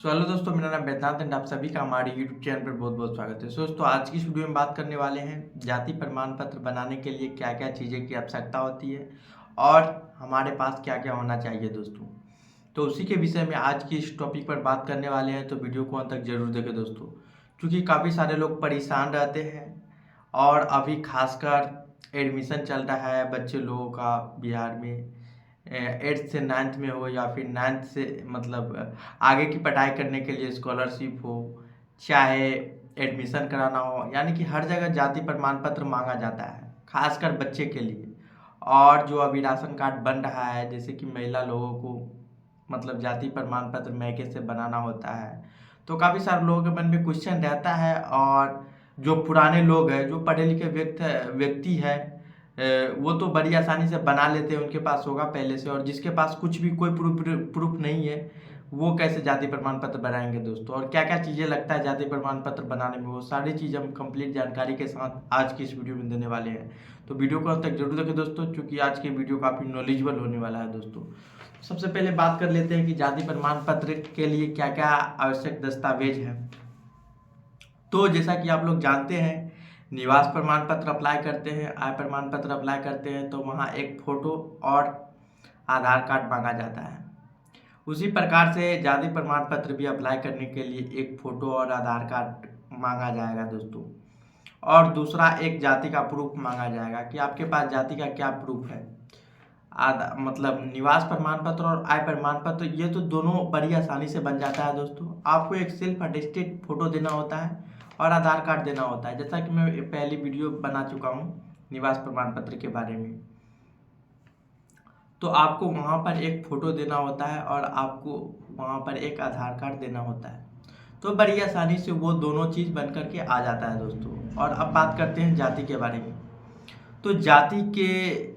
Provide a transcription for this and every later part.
Hello दोस्तों, मेरा नाम वेदांत एंड आप सभी का हमारे यूट्यूब चैनल पर बहुत बहुत स्वागत है। दोस्तों, आज की इस वीडियो में बात करने वाले हैं जाति प्रमाण पत्र बनाने के लिए क्या क्या चीज़ें की आवश्यकता होती है और हमारे पास क्या क्या होना चाहिए दोस्तों। तो उसी के विषय में आज की इस टॉपिक पर बात करने वाले हैं, तो वीडियो को अंत तक जरूर देखें दोस्तों, क्योंकि काफ़ी सारे लोग परेशान रहते हैं और अभी खासकर एडमिशन चल रहा है बच्चे लोगों का बिहार में। 8th से 9th में हो या फिर 9th से मतलब आगे की पढ़ाई करने के लिए स्कॉलरशिप हो, चाहे एडमिशन कराना हो, यानी कि हर जगह जाति प्रमाण पत्र मांगा जाता है खासकर बच्चे के लिए। और जो अभी राशन कार्ड बन रहा है, जैसे कि महिला लोगों को मतलब जाति प्रमाण पत्र मैके से बनाना होता है, तो काफ़ी सारे लोगों के मन में क्वेश्चन रहता है। और जो पुराने लोग हैं, जो पढ़े लिखे व्यक्ति है, वो तो बड़ी आसानी से बना लेते हैं, उनके पास होगा पहले से। और जिसके पास कुछ भी कोई प्रूफ नहीं है, वो कैसे जाति प्रमाण पत्र बनाएंगे दोस्तों। और क्या क्या चीज़ें लगता है जाति प्रमाण पत्र बनाने में, वो सारी चीज़ हम कंप्लीट जानकारी के साथ आज की इस वीडियो में देने वाले हैं। तो वीडियो को अंत तक जरूर देखें दोस्तों, क्योंकि आज की वीडियो काफ़ी नॉलेजेबल होने वाला है दोस्तों। सबसे पहले बात कर लेते हैं कि जाति प्रमाण पत्र के लिए क्या क्या आवश्यक दस्तावेज हैं। तो जैसा कि आप लोग जानते हैं, निवास प्रमाण पत्र अप्लाई करते हैं, आय प्रमाण पत्र अप्लाई करते हैं, तो वहाँ एक फ़ोटो और आधार कार्ड मांगा जाता है। उसी प्रकार से जाति प्रमाण पत्र भी अप्लाई करने के लिए एक फ़ोटो और आधार कार्ड मांगा जाएगा दोस्तों। और दूसरा एक जाति का प्रूफ मांगा जाएगा कि आपके पास जाति का क्या प्रूफ है। आधा मतलब निवास प्रमाण पत्र और आय प्रमाण पत्र, ये तो दोनों बड़ी आसानी से बन जाता है दोस्तों। आपको एक सेल्फ अटेस्टेड फोटो देना होता है और आधार कार्ड देना होता है, जैसा कि मैं पहली वीडियो बना चुका हूँ निवास प्रमाण पत्र के बारे में। तो आपको वहाँ पर एक फ़ोटो देना होता है और आपको वहाँ पर एक आधार कार्ड देना होता है। तो बड़ी आसानी से वो दोनों चीज़ बन करके आ जाता है दोस्तों। और अब बात करते हैं जाति के बारे में। तो जाति के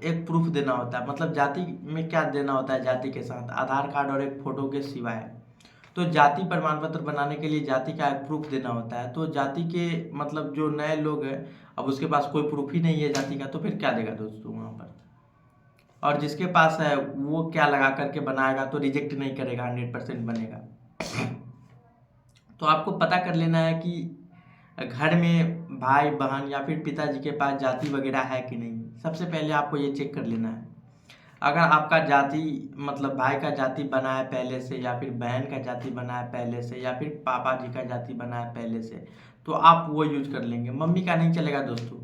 एक प्रूफ देना होता है, मतलब जाति में क्या देना होता है जाति के साथ आधार कार्ड और एक फ़ोटो के सिवाय। तो जाति प्रमाण पत्र बनाने के लिए जाति का एक प्रूफ देना होता है। तो जाति के मतलब जो नए लोग हैं, अब उसके पास कोई प्रूफ ही नहीं है जाति का, तो फिर क्या देगा दोस्तों वहाँ पर। और जिसके पास है वो क्या लगा करके बनाएगा, तो रिजेक्ट नहीं करेगा, 100% बनेगा। तो आपको पता कर लेना है कि घर में भाई बहन या फिर पिताजी के पास जाति वगैरह है कि नहीं। सबसे पहले आपको ये चेक कर लेना है। अगर आपका जाति मतलब भाई का जाति बना है पहले से, या फिर बहन का जाति बना है पहले से, या फिर पापा जी का जाति बना है पहले से, तो आप वो यूज कर लेंगे। मम्मी का नहीं चलेगा दोस्तों,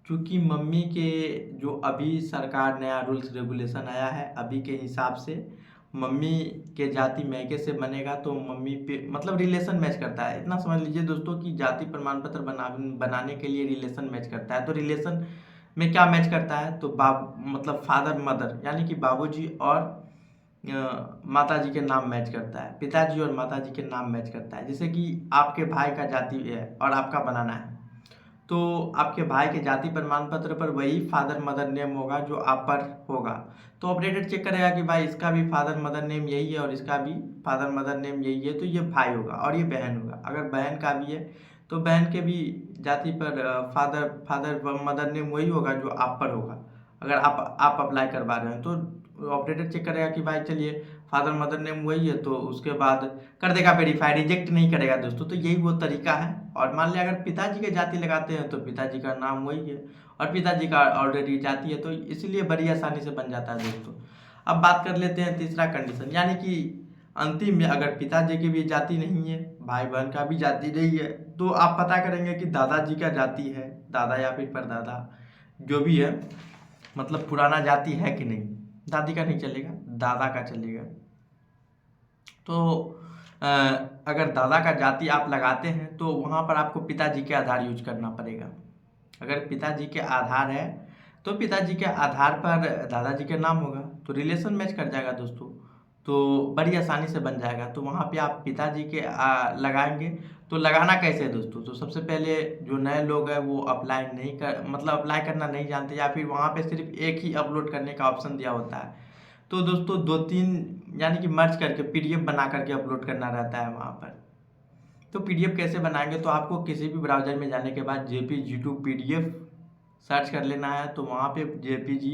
क्योंकि मम्मी के जो अभी सरकार नया रूल्स रेगुलेशन आया है, अभी के हिसाब से मम्मी के जाति मैके से बनेगा तो मम्मी पे मतलब रिलेशन मैच करता है। इतना समझ लीजिए दोस्तों कि जाति प्रमाण पत्र बनाने के लिए रिलेशन मैच करता है। तो रिलेशन में क्या मैच करता है, तो बाप मतलब फादर मदर, यानी कि बाबूजी और माता जी के नाम मैच करता है, पिताजी और माता जी के नाम मैच करता है। जैसे कि आपके भाई का जाति है और आपका बनाना है, तो आपके भाई के जाति प्रमाण पत्र पर वही फादर मदर नेम होगा जो आप पर होगा। तो ऑपरेटर चेक करेगा कि भाई इसका भी फादर मदर नेम यही है और इसका भी फादर मदर नेम यही है, तो ये भाई होगा और ये बहन होगा। अगर बहन का भी है तो बहन के भी जाति पर फादर फादर मदर नेम वही होगा जो आप पर होगा, अगर आप अप्लाई करवा रहे हैं। तो ऑपरेटर चेक करेगा कि भाई चलिए फादर मदर नेम वही है, तो उसके बाद कर देगा वेरीफाई, रिजेक्ट नहीं करेगा दोस्तों। तो यही वो तरीका है। और मान लिया अगर पिताजी के जाति लगाते हैं तो पिताजी का नाम वही है और पिताजी का ऑलरेडी जाति है, तो इसलिए बड़ी आसानी से बन जाता है दोस्तों। अब बात कर लेते हैं तीसरा कंडीशन, यानी कि अंतिम में अगर पिताजी की भी जाति नहीं है, भाई बहन का भी जाति नहीं है, तो आप पता करेंगे कि दादाजी का जाति है, दादा या फिर परदादा जो भी है, मतलब पुराना जाति है कि नहीं। दादी का नहीं चलेगा, दादा का चलेगा। तो अगर दादा का जाति आप लगाते हैं तो वहाँ पर आपको पिताजी के आधार यूज करना पड़ेगा। अगर पिताजी के आधार है तो पिताजी के आधार पर दादाजी के नाम होगा, तो रिलेशन मैच कर जाएगा दोस्तों। तो बड़ी आसानी से बन जाएगा। तो वहाँ पे आप पिताजी के लगाएंगे। तो लगाना कैसे है दोस्तों, तो सबसे पहले जो नए लोग हैं वो अप्लाई नहीं कर मतलब अप्लाई करना नहीं जानते, या फिर वहाँ पे सिर्फ एक ही अपलोड करने का ऑप्शन दिया होता है। तो दोस्तों दो तीन यानी कि मर्ज करके पीडीएफ बना करके अपलोड करना रहता है वहाँ पर। तो पीडीएफ कैसे बनाएंगे, तो आपको किसी भी ब्राउज़र में जाने के बाद JPG2 पीडीएफ सर्च कर लेना है। तो वहाँ पे JPG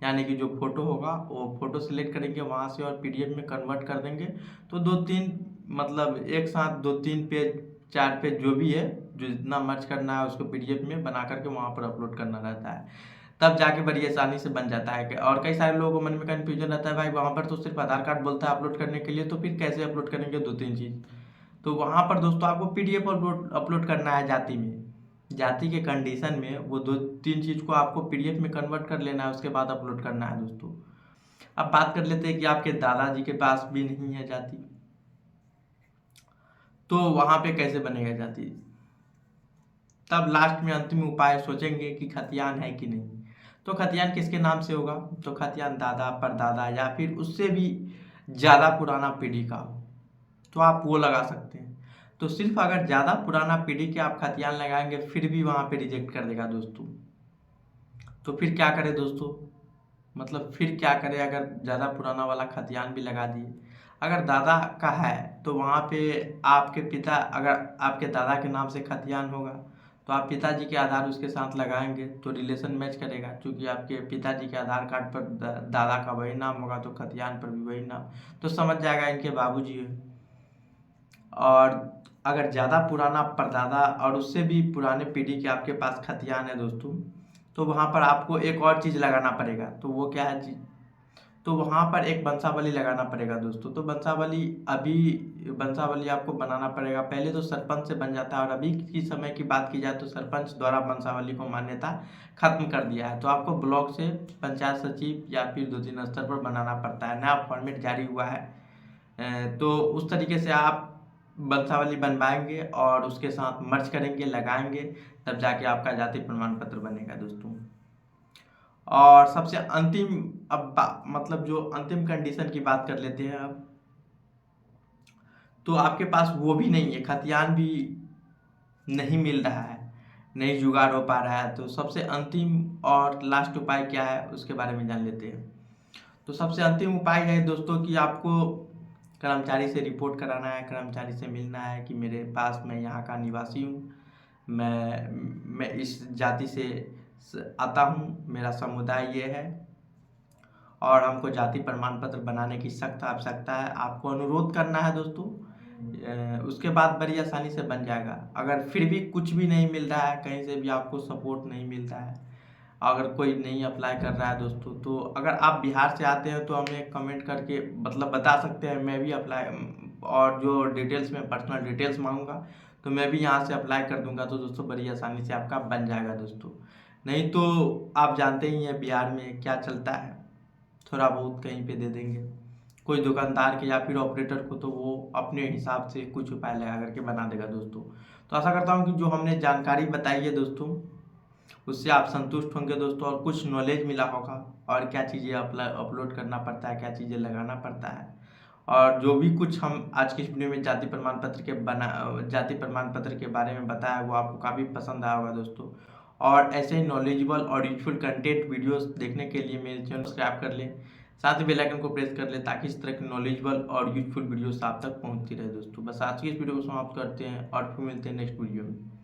यानी कि जो फ़ोटो होगा वो फ़ोटो सेलेक्ट करेंगे वहाँ से और पीडीएफ में कन्वर्ट कर देंगे। तो 2-3 मतलब एक साथ 2-3 पेज 4 पेज जो भी है, जो जितना मर्ज करना है उसको पीडीएफ में बना करके वहाँ पर अपलोड करना रहता है, तब जाके बड़ी आसानी से बन जाता है। और कई सारे लोगों को मन में कन्फ्यूजन रहता है, भाई वहाँ पर तो सिर्फ आधार कार्ड बोलता है अपलोड करने के लिए, तो फिर कैसे अपलोड करेंगे 2-3 चीज़। तो वहाँ पर दोस्तों आपको पीडीएफ अपलोड करना है जाति में, जाति के कंडीशन में वो 2-3 चीज़ को आपको पीडीएफ में कन्वर्ट कर लेना है, उसके बाद अपलोड करना है दोस्तों। अब बात कर लेते हैं कि आपके दादाजी के पास भी नहीं है जाति, तो वहाँ पे कैसे बनेगा जाति। तब लास्ट में अंतिम उपाय सोचेंगे कि खतियान है कि नहीं। तो खतियान किसके नाम से होगा, तो खतियान दादा परदादा या फिर उससे भी ज़्यादा पुराना पीढ़ी का हो तो आप वो लगा सकते हैं। तो सिर्फ अगर ज़्यादा पुराना पीढ़ी के आप खतियान लगाएंगे फिर भी वहाँ पे रिजेक्ट कर देगा दोस्तों। तो फिर क्या करें दोस्तों, मतलब फिर क्या करें अगर ज़्यादा पुराना वाला खतियान भी लगा दिए। अगर दादा का है तो वहाँ पे आपके पिता, अगर आपके दादा के नाम से खतियान होगा तो आप पिताजी के आधार उसके साथ लगाएंगे तो रिलेशन मैच करेगा, क्योंकि आपके पिताजी के आधार कार्ड पर दादा का वही नाम होगा तो खतियान पर भी वही नाम, तो समझ जाएगा इनके बाबूजी है। और अगर ज़्यादा पुराना परदादा और उससे भी पुराने पीढ़ी के आपके पास खतियान है दोस्तों, तो वहाँ पर आपको एक और चीज़ लगाना पड़ेगा। तो वो क्या है चीज़, तो वहाँ पर एक वंशावली लगाना पड़ेगा दोस्तों। तो वंशावली आपको बनाना पड़ेगा। पहले तो सरपंच से बन जाता है, और अभी की समय की बात की जाए तो सरपंच द्वारा वंशावली को मान्यता खत्म कर दिया है। तो आपको ब्लॉक से पंचायत सचिव या फिर 2-3 स्तर पर बनाना पड़ता है, नया फॉर्मेट जारी हुआ है। तो उस तरीके से आप वंशावली बनवाएंगे और उसके साथ मर्ज करेंगे, लगाएंगे, तब जाके आपका जाति प्रमाण पत्र बनेगा दोस्तों। और सबसे अंतिम मतलब जो अंतिम कंडीशन की बात कर लेते हैं अब, तो आपके पास वो भी नहीं है, खतियान भी नहीं मिल रहा है, नहीं जुगाड़ हो पा रहा है, तो सबसे अंतिम और लास्ट उपाय क्या है उसके बारे में जान लेते हैं। तो सबसे अंतिम उपाय है दोस्तों कि आपको कर्मचारी से रिपोर्ट कराना है, कर्मचारी से मिलना है कि मेरे पास, मैं यहाँ का निवासी हूँ, मैं इस जाति से आता हूँ, मेरा समुदाय ये है और हमको जाति प्रमाण पत्र बनाने की सख्त आवश्यकता है। आपको अनुरोध करना है दोस्तों, उसके बाद बड़ी आसानी से बन जाएगा। अगर फिर भी कुछ भी नहीं मिल रहा है, कहीं से भी आपको सपोर्ट नहीं मिल रहा है, अगर कोई नहीं अप्लाई कर रहा है दोस्तों, तो अगर आप बिहार से आते हैं तो हमें कमेंट करके मतलब बता सकते हैं, मैं भी अप्लाई, और जो डिटेल्स में पर्सनल डिटेल्स मांगूंगा तो मैं भी यहाँ से अप्लाई कर दूंगा। तो दोस्तों बड़ी आसानी से आपका बन जाएगा दोस्तों। नहीं तो आप जानते ही हैं बिहार में क्या चलता है, थोड़ा बहुत कहीं पे दे देंगे कोई दुकानदार के या फिर ऑपरेटर को, तो वो अपने हिसाब से कुछ उपाय लगा करके बना देगा दोस्तों। तो आशा करता हूँ कि जो हमने जानकारी बताई है दोस्तों उससे आप संतुष्ट होंगे दोस्तों, और कुछ नॉलेज मिला होगा, और क्या चीज़ें अपलोड करना पड़ता है, क्या चीज़ें लगाना पड़ता है, और जो भी कुछ हम आज की इस वीडियो में जाति प्रमाण पत्र के बारे में बताया वो आपको काफ़ी पसंद आया होगा दोस्तों। और ऐसे ही नॉलेजेबल और यूजफुल कंटेंट वीडियोस देखने के लिए मेरे चैनल सब्सक्राइब कर लें, साथ ही बेल आइकन को प्रेस कर लें ताकि इस तरह की नॉलेजेबल और यूजफुल वीडियोस आप तक पहुंचती रहे दोस्तों। बस आज की इस वीडियो को समाप्त करते हैं और फिर मिलते हैं नेक्स्ट वीडियो में।